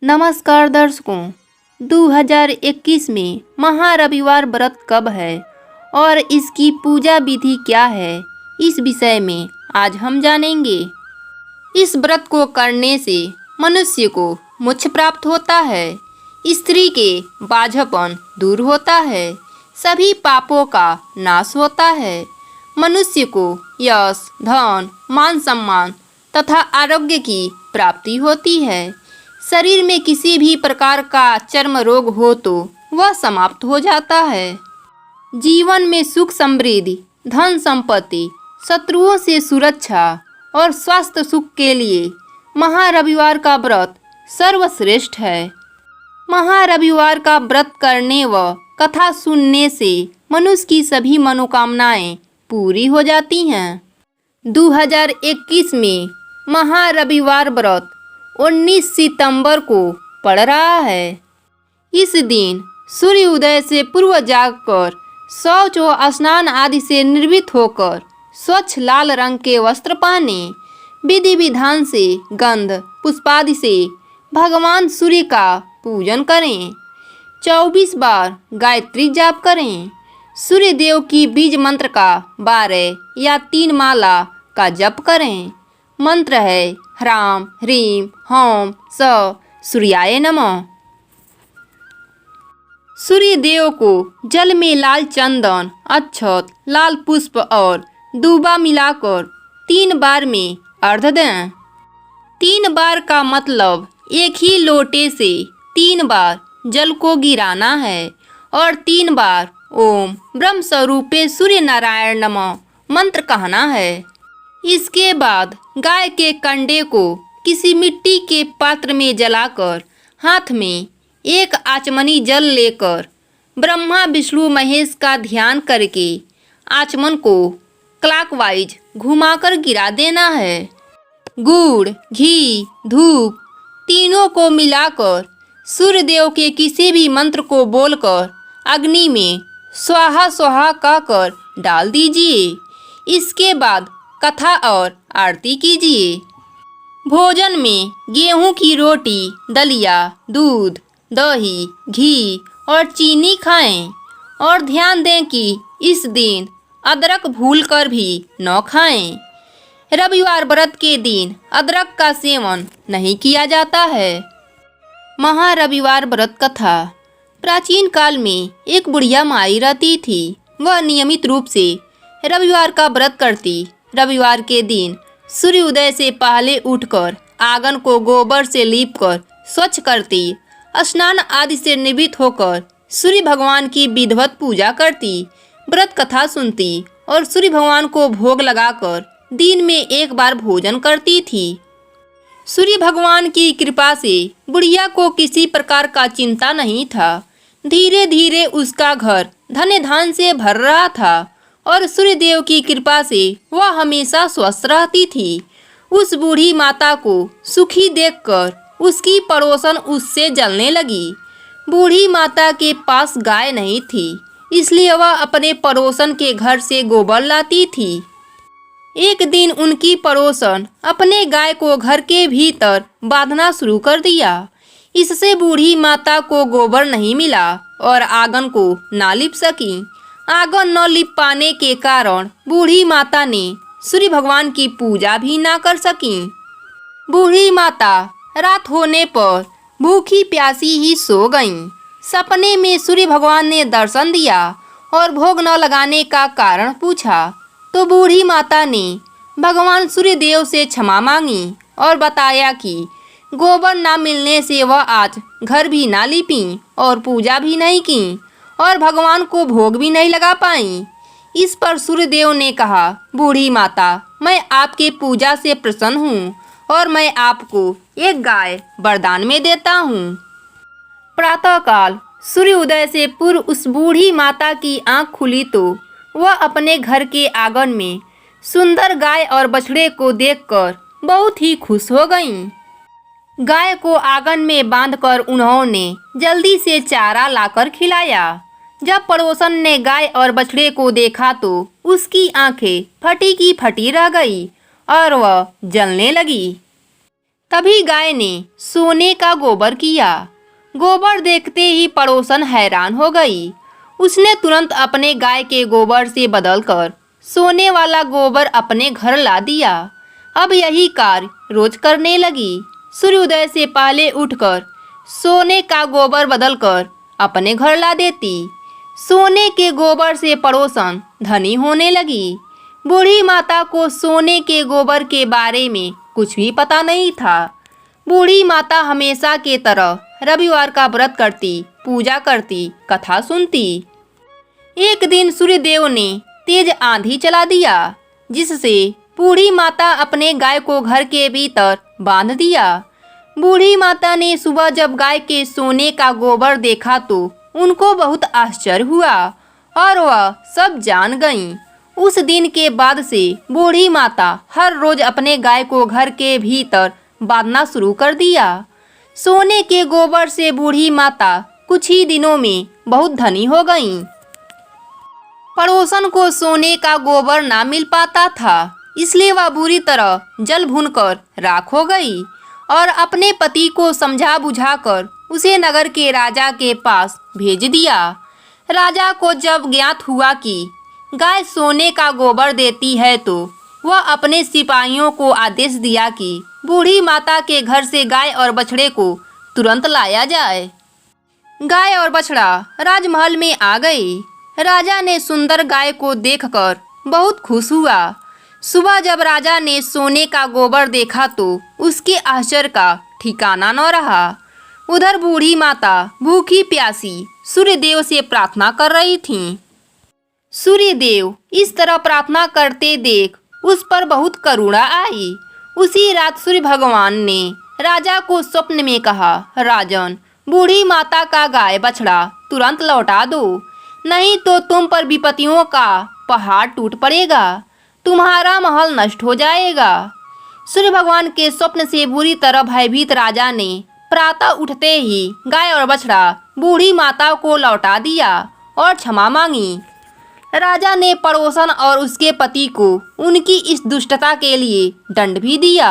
नमस्कार दर्शकों, 2021 में महारविवार व्रत कब है और इसकी पूजा विधि क्या है, इस विषय में आज हम जानेंगे। इस व्रत को करने से मनुष्य को मोक्ष प्राप्त होता है, स्त्री के बाझपन दूर होता है, सभी पापों का नाश होता है, मनुष्य को यश, धन, मान सम्मान तथा आरोग्य की प्राप्ति होती है। शरीर में किसी भी प्रकार का चर्म रोग हो तो वह समाप्त हो जाता है। जीवन में सुख समृद्धि, धन संपत्ति, शत्रुओं से सुरक्षा और स्वास्थ्य सुख के लिए महारविवार का व्रत सर्वश्रेष्ठ है। महारविवार का व्रत करने व कथा सुनने से मनुष्य की सभी मनोकामनाएं पूरी हो जाती हैं। 2021 में महारविवार व्रत 19 सितंबर को पड़ रहा है। इस दिन सूर्य उदय से पूर्व जागकर शौच व स्नान आदि से निर्वृत्त होकर स्वच्छ लाल रंग के वस्त्र पहने, विधि विधान से गंध पुष्पादि से भगवान सूर्य का पूजन करें। 24 बार गायत्री जाप करें। सूर्य देव की बीज मंत्र का 12 या 3 माला का जप करें। मंत्र है ह्राम ह्रीम हौम स सूर्याय नमः। सूर्य देव को जल में लाल चंदन, अक्षत, लाल पुष्प और दूबा मिलाकर 3 बार में अर्घ्य दें। 3 बार का मतलब एक ही लोटे से 3 बार जल को गिराना है और 3 बार ओम ब्रह्म स्वरूपे सूर्य नारायण नमः मंत्र कहना है। इसके बाद गाय के कंडे को किसी मिट्टी के पात्र में जलाकर हाथ में एक आचमनी जल लेकर ब्रह्मा विष्णु महेश का ध्यान करके आचमन को क्लॉकवाइज घुमाकर गिरा देना है। गुड़, घी, धूप तीनों को मिलाकर सूर्य देव के किसी भी मंत्र को बोलकर अग्नि में स्वाहा स्वाहा कहकर डाल दीजिए। इसके बाद कथा और आरती कीजिए। भोजन में गेहूं की रोटी, दलिया, दूध, दही, घी और चीनी खाएं और ध्यान दें कि इस दिन अदरक भूलकर भी न खाएं। रविवार व्रत के दिन अदरक का सेवन नहीं किया जाता है। महारविवार व्रत कथा। प्राचीन काल में एक बुढ़िया माई रहती थी। वह नियमित रूप से रविवार का व्रत करती। रविवार के दिन सूर्य उदय से पहले उठकर आंगन को गोबर से लीपकर स्वच्छ करती, स्नान आदि से निवृत्त होकर सूर्य भगवान की विधिवत पूजा करती, व्रत कथा सुनती और सूर्य भगवान को भोग लगाकर दिन में एक बार भोजन करती थी। सूर्य भगवान की कृपा से बुढ़िया को किसी प्रकार का चिंता नहीं था। धीरे धीरे उसका घर धन धान से भर रहा था और सूर्य देव की कृपा से वह हमेशा स्वस्थ रहती थी। उस बूढ़ी माता को सुखी देखकर उसकी पड़ोसन उससे जलने लगी। बूढ़ी माता के पास गाय नहीं थी, इसलिए वह अपने पड़ोसन के घर से गोबर लाती थी। एक दिन उनकी पड़ोसन अपने गाय को घर के भीतर बांधना शुरू कर दिया। इससे बूढ़ी माता को गोबर नहीं मिला और आंगन को ना लिप सकी। आंगन न लिप पाने के कारण बूढ़ी माता ने सूर्य भगवान की पूजा भी ना कर सकी। बूढ़ी माता रात होने पर भूखी प्यासी ही सो गईं। सपने में सूर्य भगवान ने दर्शन दिया और भोग न लगाने का कारण पूछा तो बूढ़ी माता ने भगवान सूर्य देव से क्षमा मांगी और बताया कि गोबर ना मिलने से वह आज घर भी ना लिपी और पूजा भी नहीं की और भगवान को भोग भी नहीं लगा पाई। इस पर सूर्यदेव ने कहा, बूढ़ी माता, मैं आपके पूजा से प्रसन्न हूँ और मैं आपको एक गाय वरदान में देता हूँ। प्रातःकाल सूर्य उदय से पूर्व उस बूढ़ी माता की आंख खुली तो वह अपने घर के आंगन में सुंदर गाय और बछड़े को देखकर बहुत ही खुश हो गईं। गाय को आंगन में बांधकर उन्होंने जल्दी से चारा लाकर खिलाया। जब पड़ोसन ने गाय और बछड़े को देखा तो उसकी आंखें फटी की फटी रह गई और वह जलने लगी। तभी गाय ने सोने का गोबर किया। गोबर देखते ही पड़ोसन हैरान हो गई। उसने तुरंत अपने गाय के गोबर से बदलकर सोने वाला गोबर अपने घर ला दिया। अब यही कार्य रोज करने लगी। सूर्योदय से पहले उठकर सोने का गोबर बदलकर अपने घर ला देती। सोने के गोबर से पड़ोसन धनी होने लगी। बूढ़ी माता को सोने के गोबर के बारे में कुछ भी पता नहीं था। बूढ़ी माता हमेशा के तरह रविवार का व्रत करती, पूजा करती, कथा सुनती। एक दिन सूर्यदेव ने तेज आंधी चला दिया, जिससे बूढ़ी माता अपने गाय को घर के भीतर बांध दिया। बूढ़ी माता ने सुबह जब गाय के सोने का गोबर देखा तो उनको बहुत आश्चर्य हुआ और वह सब जान गईं। उस दिन के बाद से बूढ़ी माता हर रोज अपने गाय को घर के भीतर बांधना शुरू कर दिया। सोने के गोबर से बूढ़ी माता कुछ ही दिनों में बहुत धनी हो गईं। पड़ोसन को सोने का गोबर ना मिल पाता था, इसलिए वह बुरी तरह जल भूनकर राख हो गई और अपने पति को समझा बुझाकर उसे नगर के राजा के पास भेज दिया। राजा को जब ज्ञात हुआ कि गाय सोने का गोबर देती है तो वह अपने सिपाहियों को आदेश दिया कि बूढ़ी माता के घर से गाय और बछड़े को तुरंत लाया जाए। गाय और बछड़ा राजमहल में आ गई। राजा ने सुंदर गाय को देखकर बहुत खुश हुआ। सुबह जब राजा ने सोने का गोबर देखा तो उसके आश्चर्य का ठिकाना न रहा। उधर बूढ़ी माता भूखी प्यासी सूर्यदेव से प्रार्थना कर रही थीं। सूर्यदेव इस तरह प्रार्थना करते देख उस पर बहुत करुणा आई। उसी रात सूर्य भगवान ने राजा को स्वप्न में कहा, राजन, बूढ़ी माता का गाय बछड़ा तुरंत लौटा दो, नहीं तो तुम पर विपत्तियों का पहाड़ टूट पड़ेगा, तुम्हारा महल नष्ट हो जाएगा। सूर्य भगवान के स्वप्न से बुरी तरह भयभीत राजा ने प्रातः उठते ही गाय और बछड़ा बूढ़ी माता को लौटा दिया और क्षमा मांगी। राजा ने पड़ोसन और उसके पति को उनकी इस दुष्टता के लिए दंड भी दिया।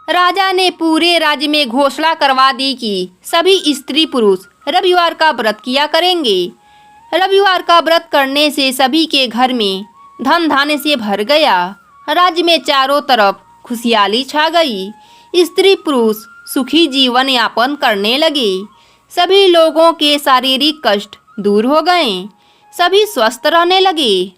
राजा ने पूरे राज्य में घोषणा करवा दी कि सभी स्त्री पुरुष रविवार का व्रत किया करेंगे। रविवार का व्रत करने से सभी के घर में धन धान्य से भर गया। राज्य में चारों तरफ खुशहाली छा गई। स्त्री पुरुष सुखी जीवन यापन करने लगे। सभी लोगों के शारीरिक कष्ट दूर हो गए। सभी स्वस्थ रहने लगे।